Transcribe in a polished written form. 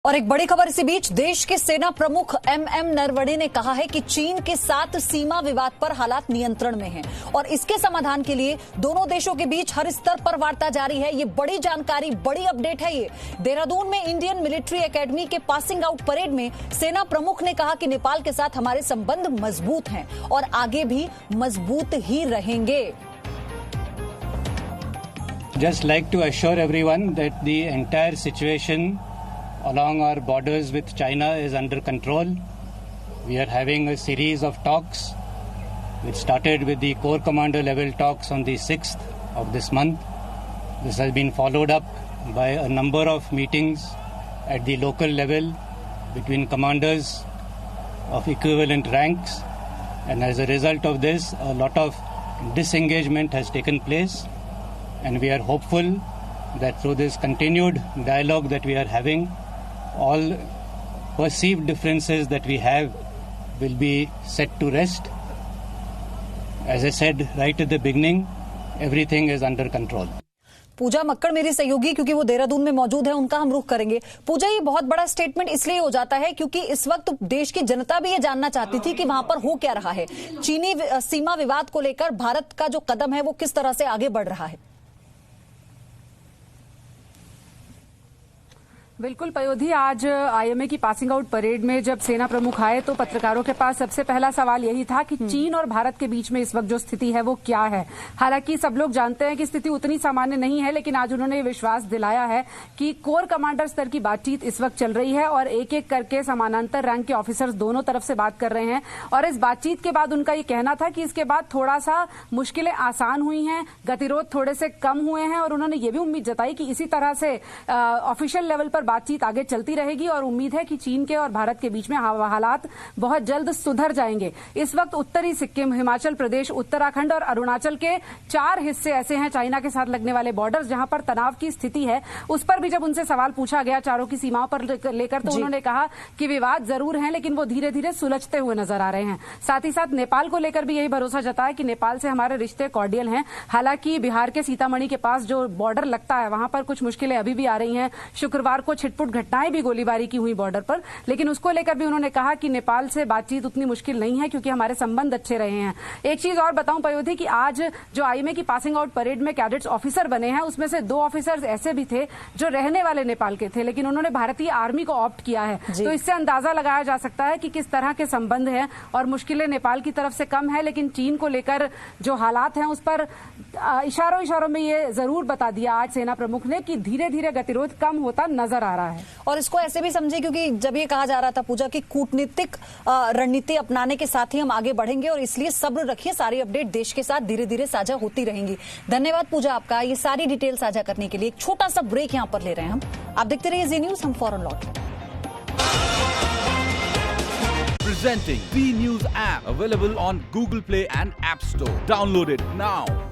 और एक बड़ी खबर इसी बीच देश के सेना प्रमुख एमएम नरवणे ने कहा है कि चीन के साथ सीमा विवाद पर हालात नियंत्रण में हैं और इसके समाधान के लिए दोनों देशों के बीच हर स्तर पर वार्ता जारी है। ये बड़ी जानकारी, बड़ी अपडेट है। ये देहरादून में इंडियन मिलिट्री एकेडमी के पासिंग आउट परेड में सेना प्रमुख ने कहा कि नेपाल के साथ हमारे संबंध मजबूत हैं और आगे भी मजबूत ही रहेंगे। Just like to assure everyone that the entire situation along our borders with China is under control. We are having a series of talks. It started with the Corps Commander level talks on the 6th of this month. This has been followed up by a number of meetings at the local level between commanders of equivalent ranks. And as a result of this, a lot of disengagement has taken place. And we are hopeful that through this continued dialogue that we are having, all perceived differences that we have will be set to rest. As I said right at the beginning, everything is under control. पूजा मक्कड़ मेरी सहयोगी, क्योंकि वो देहरादून में मौजूद है, उनका हम रुख करेंगे। पूजा, ये बहुत बड़ा स्टेटमेंट इसलिए हो जाता है क्योंकि इस वक्त देश की जनता भी ये जानना चाहती थी कि वहां पर हो क्या रहा है। चीनी सीमा विवाद को लेकर भारत का जो कदम है वो किस तरह से आगे बढ़ रहा है। बिल्कुल पयोधी, आज आईएमए की पासिंग आउट परेड में जब सेना प्रमुख आए तो पत्रकारों के पास सबसे पहला सवाल यही था कि चीन और भारत के बीच में इस वक्त जो स्थिति है वो क्या है। हालांकि सब लोग जानते हैं कि स्थिति उतनी सामान्य नहीं है, लेकिन आज उन्होंने विश्वास दिलाया है कि कोर कमांडर स्तर की बातचीत इस वक्त चल रही है और एक एक करके समानांतर रैंक के ऑफिसर्स दोनों तरफ से बात कर रहे हैं। और इस बातचीत के बाद उनका ये कहना था कि इसके बाद थोड़ा सा मुश्किलें आसान हुई हैं, गतिरोध थोड़े से कम हुए हैं और उन्होंने ये भी उम्मीद जताई कि इसी तरह से ऑफिशियल लेवल पर बातचीत आगे चलती रहेगी और उम्मीद है कि चीन के और भारत के बीच में हालात बहुत जल्द सुधर जाएंगे। इस वक्त उत्तरी सिक्किम, हिमाचल प्रदेश, उत्तराखंड और अरुणाचल के 4 हिस्से ऐसे हैं चाइना के साथ लगने वाले बॉर्डर्स जहां पर तनाव की स्थिति है। उस पर भी जब उनसे सवाल पूछा गया चारों की सीमाओं पर लेकर, तो उन्होंने कहा कि विवाद जरूर हैं लेकिन वो धीरे धीरे सुलझते हुए नजर आ रहे हैं। साथ ही साथ नेपाल को लेकर भी यही भरोसा जताया कि नेपाल से हमारे रिश्ते कॉर्डियल हैं। हालांकि बिहार के सीतामढ़ी के पास जो बॉर्डर लगता है वहां पर कुछ मुश्किलें अभी भी आ रही हैं। शुक्रवार को छिटपुट घटनाएं भी गोलीबारी की हुई बॉर्डर पर, लेकिन उसको लेकर भी उन्होंने कहा कि नेपाल से बातचीत उतनी मुश्किल नहीं है क्योंकि हमारे संबंध अच्छे रहे हैं। एक चीज और बताऊं पयोधी कि आज जो आईएमए की पासिंग आउट परेड में कैडेट्स ऑफिसर बने हैं उसमें से 2 ऑफिसर्स ऐसे भी थे जो रहने वाले नेपाल के थे, लेकिन उन्होंने भारतीय आर्मी को ऑप्ट किया है। तो इससे अंदाजा लगाया जा सकता है कि किस तरह के संबंध हैं और मुश्किलें नेपाल की तरफ से कम है, लेकिन चीन को लेकर जो हालात हैं उस पर इशारों में ये जरूर बता दिया आज सेना प्रमुख ने कि धीरे धीरे गतिरोध कम होता नजर आ रहा है। और इसको ऐसे भी समझे क्योंकि जब ये कहा जा रहा था पूजा की कूटनीतिक रणनीति अपनाने के साथ ही हम आगे बढ़ेंगे और इसलिए सब्र रखिए, सारी अपडेट देश के साथ धीरे धीरे साझा होती रहेंगी। धन्यवाद पूजा आपका ये सारी डिटेल साझा करने के लिए। एक छोटा सा ब्रेक यहां पर ले रहे हैं हम। आप देखते रहिए जी न्यूज, हम फौरन लौट। Presenting B News app available on Google Play and App Store. Download it now.